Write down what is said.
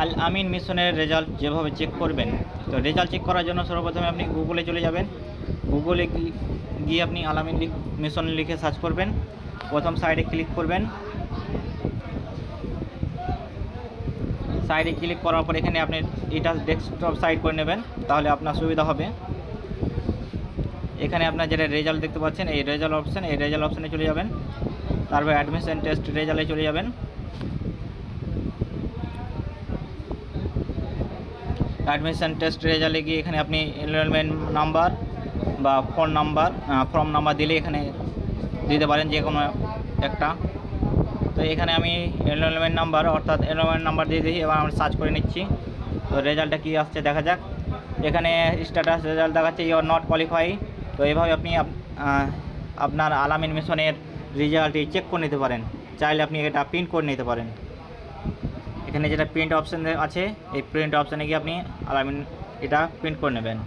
আল আমিন মিশনের রেজাল্ট যেভাবে চেক করবেন, তো রেজাল্ট চেক করার জন্য সর্বপ্রথমে আপনি গুগলে চলে যাবেন। গুগলে গিয়ে আপনি আল আমিন মিশন লিখে সার্চ করবেন। প্রথম সাইডে ক্লিক করবেন। সাইডে ক্লিক করার পর এখানে আপনি এটা ডেস্কটপ সাইড করে নেবেন, তাহলে আপনার সুবিধা হবে। এখানে আপনার যেটা রেজাল্ট দেখতে পাচ্ছেন, এই রেজাল্ট অপশানে চলে যাবেন। তারপর অ্যাডমিশন টেস্ট রেজাল্টে চলে যাবেন। অ্যাডমিশন টেস্ট রেজাল্টে গিয়ে এখানে আপনি এনরোলমেন্ট নাম্বার বা ফর্ম নাম্বার দিলে এখানে দিতে পারেন যে কোনো একটা। তো এখানে আমি এনরোলমেন্ট নাম্বার দিয়ে দিই। এবার আমি সার্চ করে নিচ্ছি, তো রেজাল্টটা কী আসছে দেখা যাক। এখানে স্ট্যাটাস রেজাল্ট দেখাচ্ছে ইউ আর নট কোয়ালিফাই। তো এইভাবে আপনি আপনার আল আমিন মিশনের রেজাল্টটি চেক করে নিতে পারেন। চাইলে আপনি এটা প্রিন্ট করে নিতে পারেন। এখানে যেটা প্রিন্ট অপশান আছে, এই প্রিন্ট অপশানে গিয়ে আপনি আল আমিন এটা প্রিন্ট করে নেবেন।